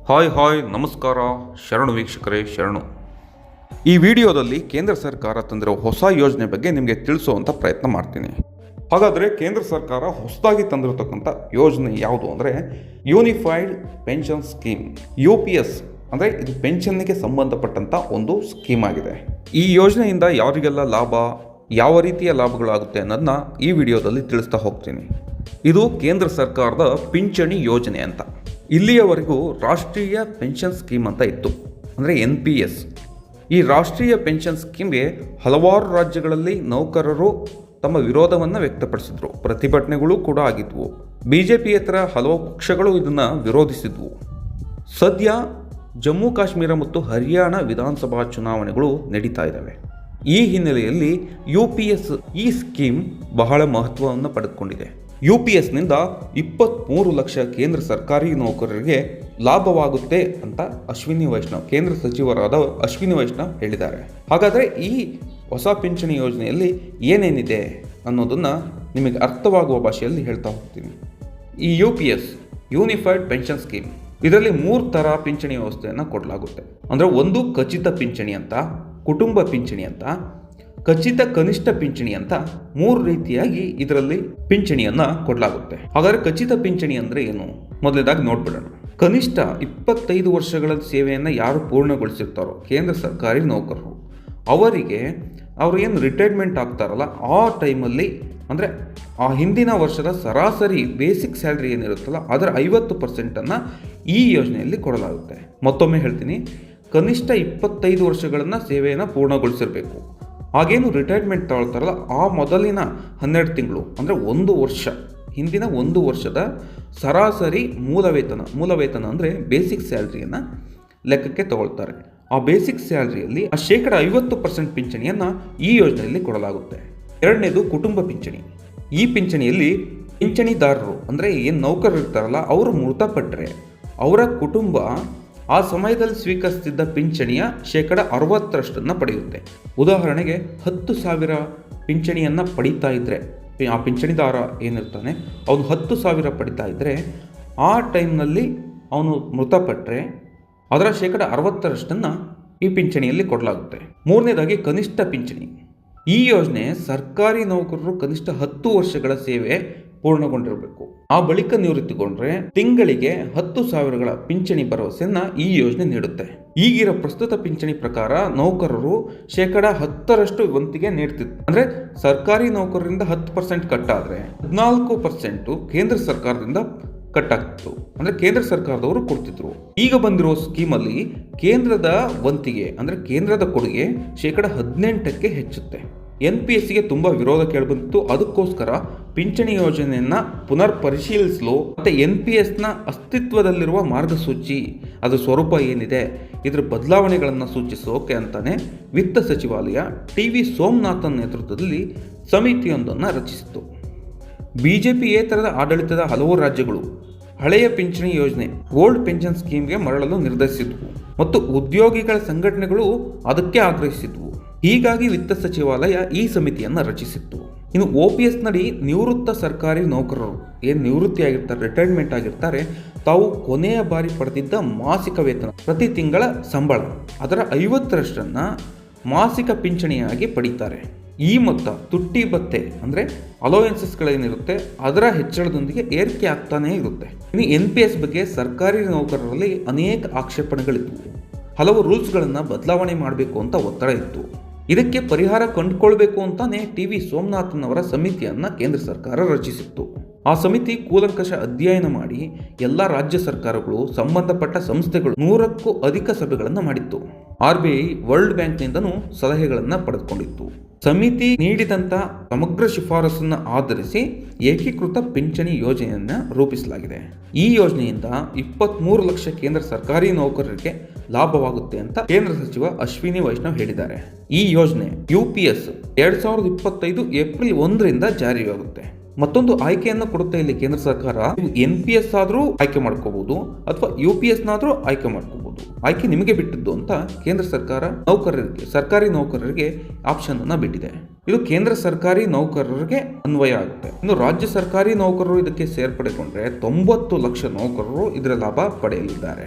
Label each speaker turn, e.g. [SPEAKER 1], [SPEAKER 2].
[SPEAKER 1] Hi ನಮಸ್ಕಾರ ಶರಣು ವೀಕ್ಷಕರೇ ಶರಣು. ಈ ವಿಡಿಯೋದಲ್ಲಿ ಕೇಂದ್ರ ಸರ್ಕಾರ ತಂದಿರೋ ಹೊಸ ಯೋಜನೆ ಬಗ್ಗೆ ನಿಮಗೆ ತಿಳಿಸುವಂಥ ಪ್ರಯತ್ನ ಮಾಡ್ತೀನಿ. ಹಾಗಾದರೆ ಕೇಂದ್ರ ಸರ್ಕಾರ ಹೊಸದಾಗಿ ತಂದಿರತಕ್ಕಂಥ ಯೋಜನೆ ಯಾವುದು ಅಂದರೆ ಯೂನಿಫೈಡ್ ಪೆನ್ಷನ್ ಸ್ಕೀಮ್, UPS ಅಂದರೆ ಇದು ಪೆನ್ಷನ್ಗೆ ಸಂಬಂಧಪಟ್ಟಂಥ ಒಂದು ಸ್ಕೀಮ್ ಆಗಿದೆ. ಈ ಯೋಜನೆಯಿಂದ ಯಾರಿಗೆಲ್ಲ ಲಾಭ, ಯಾವ ರೀತಿಯ ಲಾಭಗಳಾಗುತ್ತೆ ಅನ್ನೋದನ್ನ ಈ ವಿಡಿಯೋದಲ್ಲಿ ತಿಳಿಸ್ತಾ ಹೋಗ್ತೀನಿ. ಇದು ಕೇಂದ್ರ ಸರ್ಕಾರದ ಪಿಂಚಣಿ ಯೋಜನೆ ಅಂತ. ಇಲ್ಲಿಯವರೆಗೂ ರಾಷ್ಟ್ರೀಯ ಪೆನ್ಷನ್ ಸ್ಕೀಮ್ ಅಂತ ಇತ್ತು, ಅಂದರೆ NPS. ಈ ರಾಷ್ಟ್ರೀಯ ಪೆನ್ಷನ್ ಸ್ಕೀಮ್ಗೆ ಹಲವಾರು ರಾಜ್ಯಗಳಲ್ಲಿ ನೌಕರರು ತಮ್ಮ ವಿರೋಧವನ್ನು ವ್ಯಕ್ತಪಡಿಸಿದ್ರು. ಪ್ರತಿಭಟನೆಗಳು ಕೂಡ ಆಗಿದ್ವು. BJPಯೇತರ ಹಲವು ಪಕ್ಷಗಳು ಇದನ್ನು ವಿರೋಧಿಸಿದ್ವು. ಸದ್ಯ ಜಮ್ಮು ಕಾಶ್ಮೀರ ಮತ್ತು ಹರಿಯಾಣ ವಿಧಾನಸಭಾ ಚುನಾವಣೆಗಳು ನಡೀತಾ ಇದ್ದಾವೆ. ಈ ಹಿನ್ನೆಲೆಯಲ್ಲಿ UPS ಈ ಸ್ಕೀಮ್ ಬಹಳ ಮಹತ್ವವನ್ನು ಪಡೆದುಕೊಂಡಿದೆ. UPSನಿಂದ 23 ಲಕ್ಷ ಕೇಂದ್ರ ಸರ್ಕಾರಿ ನೌಕರರಿಗೆ ಲಾಭವಾಗುತ್ತೆ ಅಂತ ಅಶ್ವಿನಿ ವೈಷ್ಣವ್, ಕೇಂದ್ರ ಸಚಿವರಾದ ಅಶ್ವಿನಿ ವೈಷ್ಣವ್ ಹೇಳಿದ್ದಾರೆ. ಹಾಗಾದರೆ ಈ ಹೊಸ ಪಿಂಚಣಿ ಯೋಜನೆಯಲ್ಲಿ ಏನೇನಿದೆ ಅನ್ನೋದನ್ನು ನಿಮಗೆ ಅರ್ಥವಾಗುವ ಭಾಷೆಯಲ್ಲಿ ಹೇಳ್ತಾ ಹೋಗ್ತೀನಿ. ಈ UPS ಯೂನಿಫೈಡ್ ಪೆನ್ಷನ್ ಸ್ಕೀಮ್, ಇದರಲ್ಲಿ 3 ಥರ ಪಿಂಚಣಿ ವ್ಯವಸ್ಥೆಯನ್ನು ಕೊಡಲಾಗುತ್ತೆ. ಅಂದರೆ ಒಂದು ಖಚಿತ ಪಿಂಚಣಿ ಅಂತ, ಕುಟುಂಬ ಪಿಂಚಣಿ ಅಂತ, ಖಚಿತ ಕನಿಷ್ಠ ಪಿಂಚಣಿ ಅಂತ 3 ರೀತಿಯಾಗಿ ಇದರಲ್ಲಿ ಪಿಂಚಣಿಯನ್ನ ಕೊಡಲಾಗುತ್ತೆ. ಹಾಗಾದರೆ ಖಚಿತ ಪಿಂಚಣಿ ಅಂದ್ರೆ ಏನು? ಮೊದಲನೇದಾಗಿ ನೋಡ್ಬಿಡೋಣ. ಕನಿಷ್ಠ 25 ವರ್ಷಗಳ ಸೇವೆಯನ್ನು ಯಾರು ಪೂರ್ಣಗೊಳಿಸಿರ್ತಾರೋ ಕೇಂದ್ರ ಸರ್ಕಾರಿ ನೌಕರರು, ಅವರಿಗೆ ಅವರು ಏನು ರಿಟೈರ್ಮೆಂಟ್ ಆಗ್ತಾರಲ್ಲ ಆ ಟೈಮಲ್ಲಿ, ಅಂದರೆ ಆ ಹಿಂದಿನ ವರ್ಷದ ಸರಾಸರಿ ಬೇಸಿಕ್ ಸ್ಯಾಲ್ರಿ ಏನಿರುತ್ತಲ್ಲ ಅದರ 50% ಈ ಯೋಜನೆಯಲ್ಲಿ ಕೊಡಲಾಗುತ್ತೆ. ಮತ್ತೊಮ್ಮೆ ಹೇಳ್ತೀನಿ, ಕನಿಷ್ಠ 25 ವರ್ಷಗಳನ್ನು ಸೇವೆಯನ್ನು ಪೂರ್ಣಗೊಳಿಸಿರಬೇಕು. ಹಾಗೇನು ರಿಟೈರ್ಮೆಂಟ್ ತಗೊಳ್ತಾರಲ್ಲ ಆ ಮೊದಲಿನ 12 ತಿಂಗಳು, ಅಂದರೆ 1 ವರ್ಷ, ಹಿಂದಿನ 1 ವರ್ಷದ ಸರಾಸರಿ ಮೂಲವೇತನ ಅಂದರೆ ಬೇಸಿಕ್ ಸ್ಯಾಲ್ರಿಯನ್ನು ಲೆಕ್ಕಕ್ಕೆ ತಗೊಳ್ತಾರೆ. ಆ ಬೇಸಿಕ್ ಸ್ಯಾಲ್ರಿಯಲ್ಲಿ 50% ಪಿಂಚಣಿಯನ್ನು ಈ ಯೋಜನೆಯಲ್ಲಿ ಕೊಡಲಾಗುತ್ತೆ. ಎರಡನೇದು ಕುಟುಂಬ ಪಿಂಚಣಿ. ಈ ಪಿಂಚಣಿಯಲ್ಲಿ ಪಿಂಚಣಿದಾರರು ಅಂದರೆ ಏನು ನೌಕರರು ಇರ್ತಾರಲ್ಲ ಅವರು ಮೃತಪಟ್ಟರೆ ಅವರ ಕುಟುಂಬ ಆ ಸಮಯದಲ್ಲಿ ಸ್ವೀಕರಿಸುತ್ತಿದ್ದ ಪಿಂಚಣಿಯ 60% ಪಡೆಯುತ್ತೆ. ಉದಾಹರಣೆಗೆ 10,000 ಪಿಂಚಣಿಯನ್ನು ಪಡಿತಾ ಇದ್ದರೆ, ಆ ಪಿಂಚಣಿದಾರ ಏನಿರ್ತಾನೆ ಅವನು 10,000 ಪಡಿತಾ ಇದ್ದರೆ ಆ ಟೈಮ್ನಲ್ಲಿ ಅವನು ಮೃತಪಟ್ಟರೆ ಅದರ 60% ಈ ಪಿಂಚಣಿಯಲ್ಲಿ ಕೊಡಲಾಗುತ್ತೆ. ಮೂರನೇದಾಗಿ ಕನಿಷ್ಠ ಪಿಂಚಣಿ. ಈ ಯೋಜನೆ ಸರ್ಕಾರಿ ನೌಕರರು ಕನಿಷ್ಠ 10 ವರ್ಷಗಳ ಸೇವೆ ಪೂರ್ಣಗೊಂಡಿರಬೇಕು. ಆ ಬಳಿಕ ನಿವೃತ್ತಿಗೊಂಡ್ರೆ ತಿಂಗಳಿಗೆ 10,000ಗಳ ಪಿಂಚಣಿ ಭರವಸೆಯನ್ನ ಈ ಯೋಜನೆ ನೀಡುತ್ತೆ. ಈಗಿರೋ ಪ್ರಸ್ತುತ ಪಿಂಚಣಿ ಪ್ರಕಾರ ನೌಕರರು 10% ವಂತಿಗೆ ನೀಡ್ತಿತ್ತು. ಅಂದ್ರೆ ಸರ್ಕಾರಿ ನೌಕರರಿಂದ 10% ಕಟ್ಟಾದ್ರೆ 14% ಕೇಂದ್ರ ಸರ್ಕಾರದಿಂದ ಕಟ್ಟಾಗ್ತಿತ್ತು. ಅಂದ್ರೆ ಕೇಂದ್ರ ಸರ್ಕಾರದವರು ಕೊಡ್ತಿದ್ರು. ಈಗ ಬಂದಿರೋ ಸ್ಕೀಮಲ್ಲಿ ಕೇಂದ್ರದ ವಂತಿಗೆ ಅಂದ್ರೆ ಕೇಂದ್ರದ ಕೊಡುಗೆ 18%ಕ್ಕೆ ಹೆಚ್ಚುತ್ತೆ. NPSಗೆ ತುಂಬ ವಿರೋಧ ಕೇಳಿಬಂದಿತ್ತು. ಅದಕ್ಕೋಸ್ಕರ ಪಿಂಚಣಿ ಯೋಜನೆಯನ್ನು ಪುನರ್ ಪರಿಶೀಲಿಸಲು ಮತ್ತು NPSನ ಅಸ್ತಿತ್ವದಲ್ಲಿರುವ ಮಾರ್ಗಸೂಚಿ, ಅದರ ಸ್ವರೂಪ ಏನಿದೆ, ಇದರ ಬದಲಾವಣೆಗಳನ್ನು ಸೂಚಿಸೋಕೆ ಅಂತಾನೆ ವಿತ್ತ ಸಚಿವಾಲಯ TV ಸೋಮನಾಥನ್ ನೇತೃತ್ವದಲ್ಲಿ ಸಮಿತಿಯೊಂದನ್ನು ರಚಿಸಿತು. BJPಯೇತರದ ಆಡಳಿತದ ಹಲವು ರಾಜ್ಯಗಳು ಹಳೆಯ ಪಿಂಚಣಿ ಯೋಜನೆ ಓಲ್ಡ್ ಪೆನ್ಷನ್ ಸ್ಕೀಮ್ಗೆ ಮರಳಲು ನಿರ್ಧರಿಸಿದ್ವು ಮತ್ತು ಉದ್ಯೋಗಿಗಳ ಸಂಘಟನೆಗಳು ಅದಕ್ಕೆ ಆಗ್ರಹಿಸಿದ್ವು. ಹೀಗಾಗಿ ವಿತ್ತ ಸಚಿವಾಲಯ ಈ ಸಮಿತಿಯನ್ನು ರಚಿಸಿತ್ತು. ಇನ್ನು OPS ನಡಿ ನಿವೃತ್ತ ಸರ್ಕಾರಿ ನೌಕರರು ಏನು ನಿವೃತ್ತಿಯಾಗಿರ್ತಾರೆ, ರಿಟೈರ್ಮೆಂಟ್ ಆಗಿರ್ತಾರೆ, ತಾವು ಕೊನೆಯ ಬಾರಿ ಪಡೆದಿದ್ದ ಮಾಸಿಕ ವೇತನ, ಪ್ರತಿ ತಿಂಗಳ ಸಂಬಳ ಅದರ 50% ಮಾಸಿಕ ಪಿಂಚಣಿಯಾಗಿ ಪಡೀತಾರೆ. ಈ ಮೊತ್ತ ತುಟ್ಟಿ ಭತ್ಯೆ ಅಂದರೆ ಅಲೋವೆನ್ಸಸ್ಗಳೇನಿರುತ್ತೆ ಅದರ ಹೆಚ್ಚಳದೊಂದಿಗೆ ಏರಿಕೆ ಆಗ್ತಾನೇ ಇರುತ್ತೆ. ಇನ್ನು NPS ಬಗ್ಗೆ ಸರ್ಕಾರಿ ನೌಕರರಲ್ಲಿ ಅನೇಕ ಆಕ್ಷೇಪಣೆಗಳಿದ್ವು. ಹಲವು ರೂಲ್ಸ್ಗಳನ್ನು ಬದಲಾವಣೆ ಮಾಡಬೇಕು ಅಂತ ಒತ್ತಡ ಇತ್ತು. ಇದಕ್ಕೆ ಪರಿಹಾರ ಕಂಡುಕೊಳ್ಬೇಕು ಅಂತಾನೆ TV ಸೋಮನಾಥನ್ ಅವರ ಸಮಿತಿಯನ್ನು ಕೇಂದ್ರ ಸರ್ಕಾರ ರಚಿಸಿತ್ತು. ಆ ಸಮಿತಿ ಕೂಲಂಕಷ ಅಧ್ಯಯನ ಮಾಡಿ ಎಲ್ಲ ರಾಜ್ಯ ಸರ್ಕಾರಗಳು, ಸಂಬಂಧಪಟ್ಟ ಸಂಸ್ಥೆಗಳು 100ಕ್ಕೂ ಅಧಿಕ ಸಭೆಗಳನ್ನು ಮಾಡಿತ್ತು. RBI, ವರ್ಲ್ಡ್ ಬ್ಯಾಂಕ್ನಿಂದನೂ ಸಲಹೆಗಳನ್ನು ಪಡೆದುಕೊಂಡಿತ್ತು. ಸಮಿತಿ ನೀಡಿದಂಥ ಸಮಗ್ರ ಶಿಫಾರಸನ್ನು ಆಧರಿಸಿ ಏಕೀಕೃತ ಪಿಂಚಣಿ ಯೋಜನೆಯನ್ನು ರೂಪಿಸಲಾಗಿದೆ. ಈ ಯೋಜನೆಯಿಂದ 23 ಲಕ್ಷ ಕೇಂದ್ರ ಸರ್ಕಾರಿ ನೌಕರರಿಗೆ ಲಾಭವಾಗುತ್ತೆ ಅಂತ ಕೇಂದ್ರ ಸಚಿವ ಅಶ್ವಿನಿ ವೈಷ್ಣವ್ ಹೇಳಿದ್ದಾರೆ. ಈ ಯೋಜನೆ UPS 2025 ಏಪ್ರಿಲ್ 1ರಿಂದ ಜಾರಿಯಾಗುತ್ತೆ. ಮತ್ತೊಂದು ಆಯ್ಕೆಯನ್ನು ಕೊಡುತ್ತೆ ಇಲ್ಲಿ ಕೇಂದ್ರ ಸರ್ಕಾರ. NPS ಆದರೂ ಆಯ್ಕೆ ಮಾಡ್ಕೋಬಹುದು ಅಥವಾ UPSನಾದರೂ ಆಯ್ಕೆ ಮಾಡ್ಕೋಬಹುದು. ಆಯ್ಕೆ ನಿಮಗೆ ಬಿಟ್ಟಿದ್ದು ಅಂತ ಕೇಂದ್ರ ಸರ್ಕಾರ ಸರ್ಕಾರಿ ನೌಕರರಿಗೆ ಆಪ್ಷನ್ ಅನ್ನ ಬಿಟ್ಟಿದೆ. ಇದು ಕೇಂದ್ರ ಸರ್ಕಾರಿ ನೌಕರರಿಗೆ ಅನ್ವಯ ಆಗುತ್ತೆ. ಇನ್ನು ರಾಜ್ಯ ಸರ್ಕಾರಿ ನೌಕರರು ಇದಕ್ಕೆ ಸೇರ್ಪಡೆಗೊಂಡ್ರೆ 90 ಲಕ್ಷ ನೌಕರರು ಇದರ ಲಾಭ ಪಡೆಯಲಿದ್ದಾರೆ.